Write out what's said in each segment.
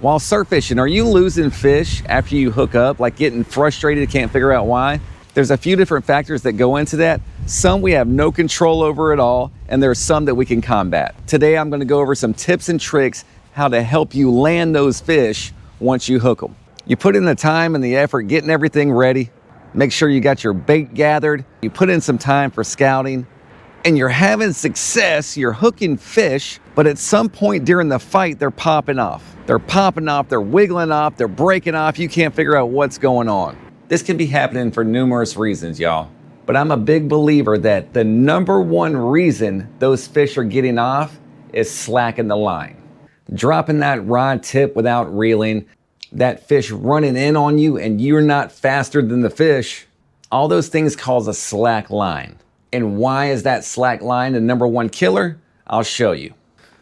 While surf fishing, are you losing fish after you hook up, like getting frustrated, can't figure out why? There's a few different factors that go into that. Some we have no control over at all, and there's some that we can combat. Today, I'm gonna go over some tips and tricks how to help you land those fish once you hook them. You put in the time and the effort getting everything ready, make sure you got your bait gathered, you put in some time for scouting, and you're having success, you're hooking fish, but at some point during the fight, they're popping off. They're popping off, they're wiggling off, they're breaking off, you can't figure out what's going on. This can be happening for numerous reasons, y'all. But I'm a big believer that the number one reason those fish are getting off is slacking the line. Dropping that rod tip without reeling, that fish running in on you and you're not faster than the fish, all those things cause a slack line. And why is that slack line the number one killer? I'll show you.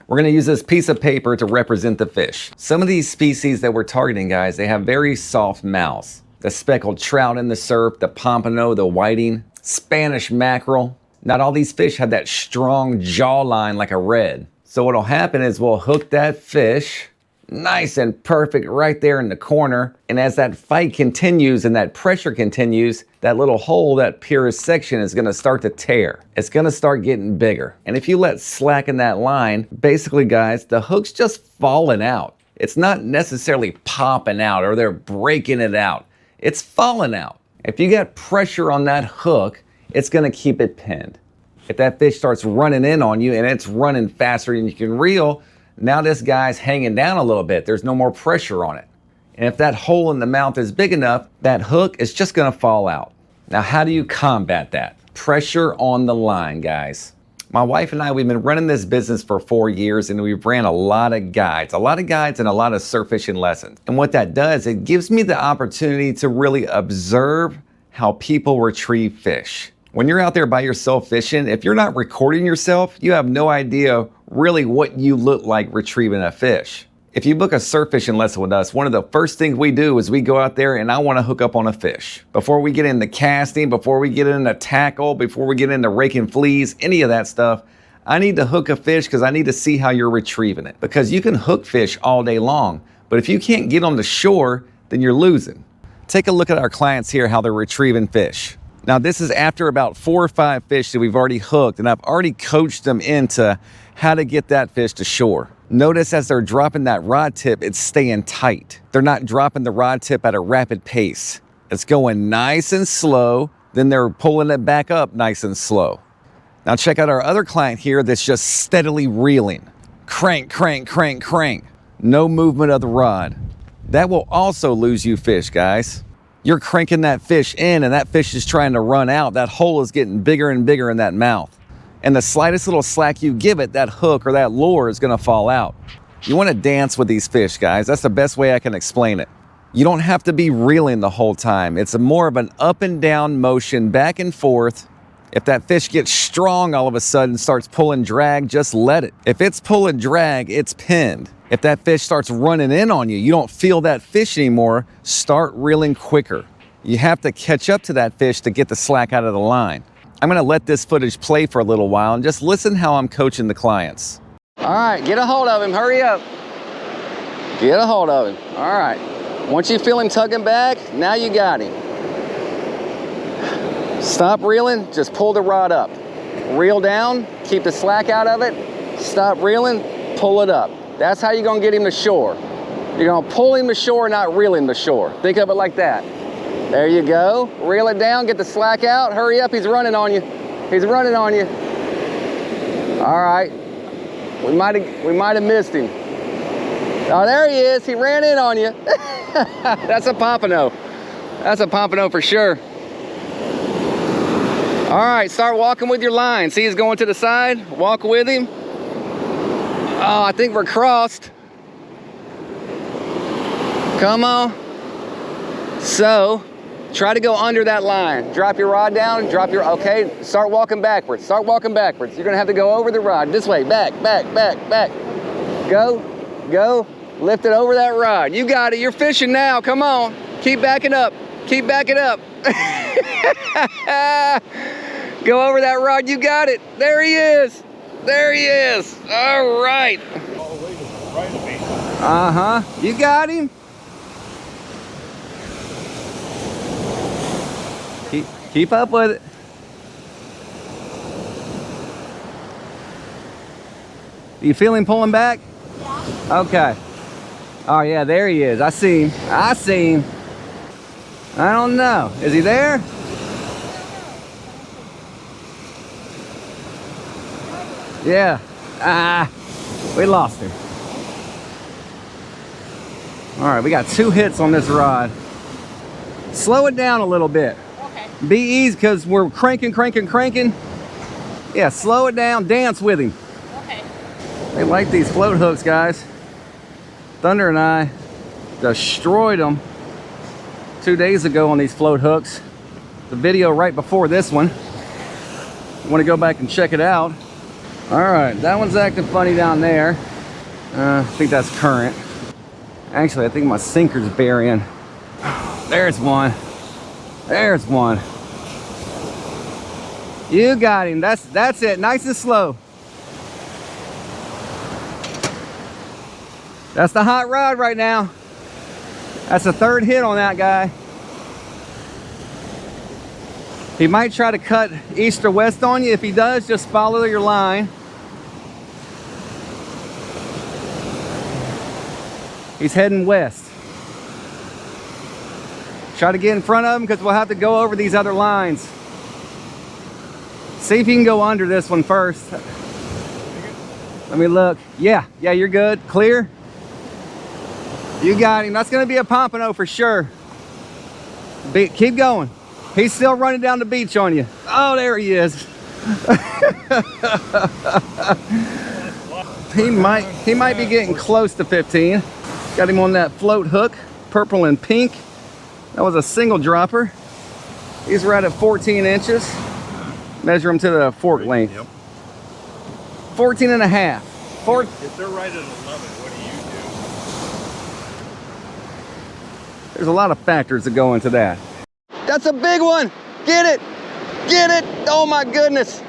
We're gonna use this piece of paper to represent the fish. Some of these species that we're targeting, guys, they have very soft mouths. The speckled trout in the surf, the pompano, the whiting, Spanish mackerel. Not all these fish have that strong jawline like a red. So what'll happen is we'll hook that fish nice and perfect right there in the corner. And as that fight continues and that pressure continues, that little hole, that purest section is gonna start to tear. It's gonna start getting bigger. And if you let slack in that line, basically guys, the hook's just falling out. It's not necessarily popping out or they're breaking it out. It's falling out. If you got pressure on that hook, it's gonna keep it pinned. If that fish starts running in on you and it's running faster than you can reel, now this guy's hanging down a little bit. There's no more pressure on it. And if that hole in the mouth is big enough, that hook is just gonna fall out. Now, how do you combat that? Pressure on the line, guys. My wife and I, we've been running this business for 4 years and we've ran a lot of guides and a lot of surf fishing lessons. And what that does, it gives me the opportunity to really observe how people retrieve fish. When you're out there by yourself fishing, if you're not recording yourself, you have no idea really what you look like retrieving a fish. If you book a surf fishing lesson with us, one of the first things we do is we go out there and I want to hook up on a fish. Before we get into casting, before we get into tackle, before we get into raking fleas, any of that stuff, I need to hook a fish because I need to see how you're retrieving it. Because you can hook fish all day long, but if you can't get on the shore, then you're losing. Take a look at our clients here, how they're retrieving fish. Now this is after about 4 or 5 fish that we've already hooked, and I've already coached them into how to get that fish to shore. Notice as they're dropping that rod tip, it's staying tight. They're not dropping the rod tip at a rapid pace. It's going nice and slow, then they're pulling it back up nice and slow. Now check out our other client here that's just steadily reeling. Crank, crank, crank, crank. No movement of the rod. That will also lose you fish, guys. You're cranking that fish in and that fish is trying to run out. That hole is getting bigger and bigger in that mouth. And the slightest little slack you give it, that hook or that lure is gonna fall out. You wanna dance with these fish, guys. That's the best way I can explain it. You don't have to be reeling the whole time. It's more of an up and down motion, back and forth. If that fish gets strong all of a sudden, starts pulling drag, just let it. If it's pulling drag, it's pinned. If that fish starts running in on you, you don't feel that fish anymore, start reeling quicker. You have to catch up to that fish to get the slack out of the line. I'm gonna let this footage play for a little while and just listen how I'm coaching the clients. All right, get a hold of him, hurry up. Get a hold of him, all right. Once you feel him tugging back, now you got him. Stop reeling, just pull the rod up. Reel down, keep the slack out of it, stop reeling, pull it up. That's how you're gonna get him to shore. You're gonna pull him to shore, not reel him to shore. Think of it like that. There you go. Reel it down, get the slack out. Hurry up, he's running on you. He's running on you. All right. We might have missed him. Oh, there he is. He ran in on you. That's a pompano. That's a pompano for sure. All right, start walking with your line. See, he's going to the side. Walk with him. Oh, I think we're crossed. Come on. So, try to go under that line. Drop your rod down, okay, start walking backwards. Start walking backwards. You're gonna have to go over the rod. This way, back, back, back, back. Go, go, lift it over that rod. You got it, you're fishing now, come on. Keep backing up, keep backing up. Go over that rod, you got it. There he is, there he is. All right. Uh-huh. You got him. Keep up with it. You feel him pulling back? Yeah. Okay. Oh yeah, there he is. I see him. I see him. I don't know. Is he there? Yeah. We lost her. All right, we got 2 hits on this rod. Slow it down a little bit. Okay. Be easy because we're cranking. Yeah, slow it down. Dance with him. Okay. They like these float hooks, guys. Thunder and I destroyed them 2 days ago on these float hooks. The video right before this one. You want to go back and check it out. All right, that one's acting funny down there. I think that's current. Actually, I think my sinker's burying. There's one. There's one. You got him. That's it. Nice and slow. That's the hot rod right now. That's the 3rd hit on that guy. He might try to cut east or west on you. If he does, just follow your line. He's heading west. Try to get in front of him because we'll have to go over these other lines. See if you can go under this one first. Let me look. Yeah, you're good. Clear. You got him. That's going to be a pompano for sure. Keep going. He's still running down the beach on you. Oh, there he is. He might be getting close to 15. Got him on that float hook, purple and pink. That was a single dropper. He's right at 14 inches. Measure him to the fork length. Yep. 14 and a half. If they're right at 11, what do you do? There's a lot of factors that go into that. That's a big one. Get it. Get it. Oh my goodness.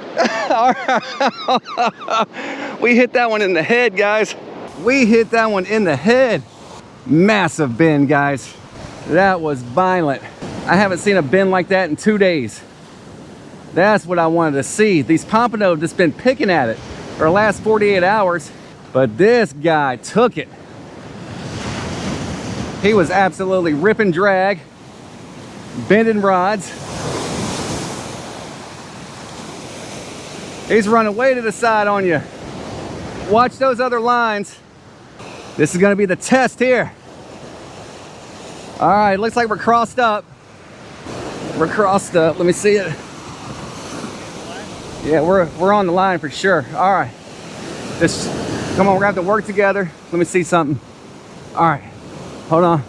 We hit that one in the head, guys. We hit that one in the head. Massive bend, guys. That was violent. I haven't seen a bend like that in 2 days. That's what I wanted to see. These pompano have just been picking at it for the last 48 hours, but this guy took it. He was absolutely ripping drag, bending rods. He's running way to the side on you. Watch those other lines. This is gonna be the test here. All right, looks like we're crossed up. We're crossed up, let me see it. Yeah, we're on the line for sure. All right, come on, we're gonna have to work together. Let me see something. All right, hold on.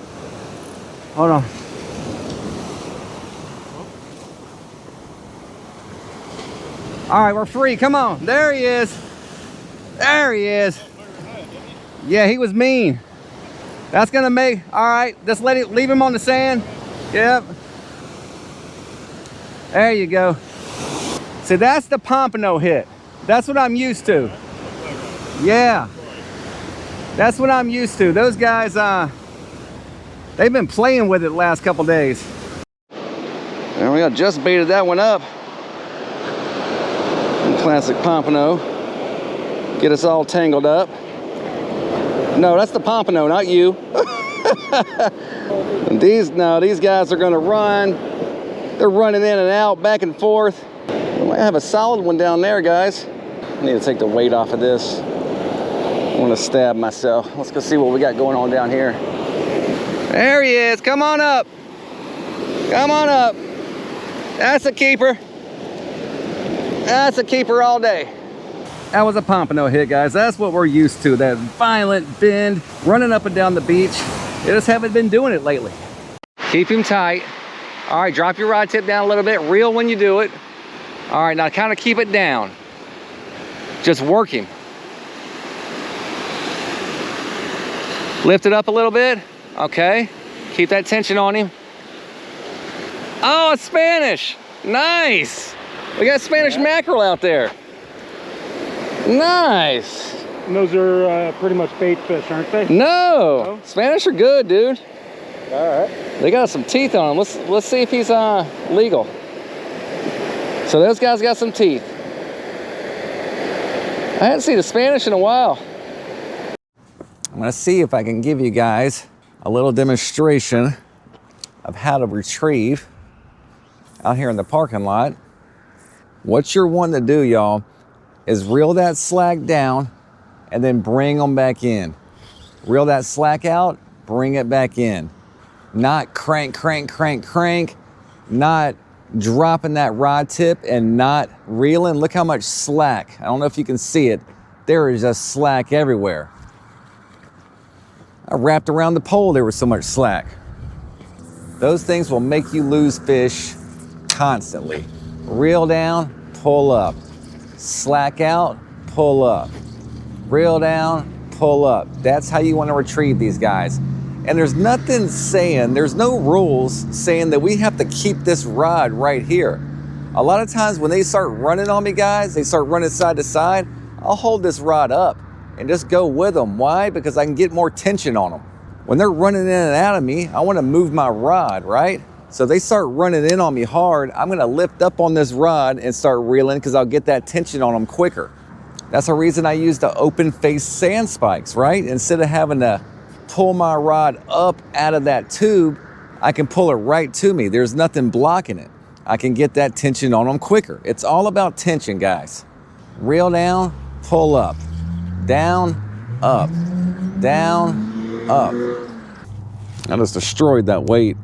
All right, we're free, come on. There he is. There he is. Yeah, he was mean. That's gonna make, all right, just leave him on the sand. Yep. There you go. See, that's the pompano hit. That's what I'm used to. Yeah. That's what I'm used to. Those guys, they've been playing with it the last couple days. And we just baited that one up. Classic pompano. Get us all tangled up. No, that's the pompano, not you. These guys are gonna run. They're running in and out, back and forth. We might have a solid one down there, guys. I need to take the weight off of this. I want to stab myself. Let's go see what we got going on down here. There he is. Come on up. Come on up. That's a keeper. That's a keeper all day. That was a pompano hit, guys. That's what we're used to. That violent bend, running up and down the beach. They just haven't been doing it lately. Keep him tight. All right, drop your rod tip down a little bit. Reel when you do it. All right, now kind of keep it down. Just work him. Lift it up a little bit. Okay. Keep that tension on him. Oh, it's Spanish. Nice. We got Spanish mackerel out there. Nice. And those are pretty much bait fish, aren't they? No, Spanish are good, dude. All right. They got some teeth on them. Let's see if he's legal. So those guys got some teeth. I hadn't seen a Spanish in a while. I'm gonna see if I can give you guys a little demonstration of how to retrieve out here in the parking lot. What you're wanting to do, y'all, is reel that slack down and then bring them back in. Reel that slack out, bring it back in. Not crank, crank, crank, crank, not dropping that rod tip and not reeling. Look how much slack. I don't know if you can see it. There is just slack everywhere. I wrapped around the pole, there was so much slack. Those things will make you lose fish constantly. Reel down, pull up. Slack out, pull up. Reel down, pull up. That's how you want to retrieve these guys. And there's nothing saying, there's no rules saying that we have to keep this rod right here. A lot of times when they start running on me, guys, they start running side to side, I'll hold this rod up and just go with them. Why? Because I can get more tension on them. When they're running in and out of me, I want to move my rod, right? So they start running in on me hard, I'm going to lift up on this rod and start reeling because I'll get that tension on them quicker. That's the reason I use the open face sand spikes, right? Instead of having to pull my rod up out of that tube, I can pull it right to me. There's nothing blocking it. I can get that tension on them quicker. It's all about tension, guys. Reel down, pull up, down, up, down, up. I just destroyed that weight.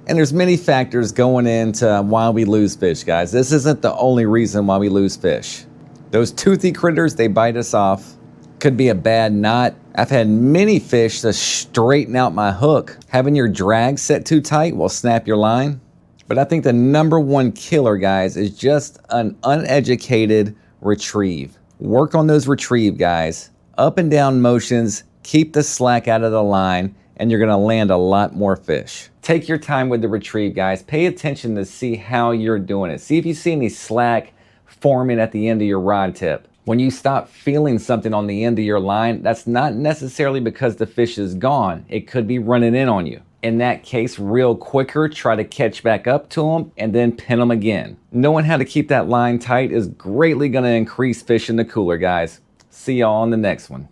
And there's many factors going into why we lose fish, guys. This isn't the only reason why we lose fish. Those toothy critters, they bite us off. Could be a bad knot. I've had many fish to straighten out my hook. Having your drag set too tight will snap your line. But I think the number one killer, guys, is just an uneducated retrieve. Work on those retrieve, guys. Up and down motions, keep the slack out of the line, and you're gonna land a lot more fish. Take your time with the retrieve, guys. Pay attention to see how you're doing it. See if you see any slack forming at the end of your rod tip. When you stop feeling something on the end of your line, that's not necessarily because the fish is gone. It could be running in on you. In that case, reel quicker, try to catch back up to them, and then pin them again. Knowing how to keep that line tight is greatly gonna increase fish in the cooler, guys. See y'all on the next one.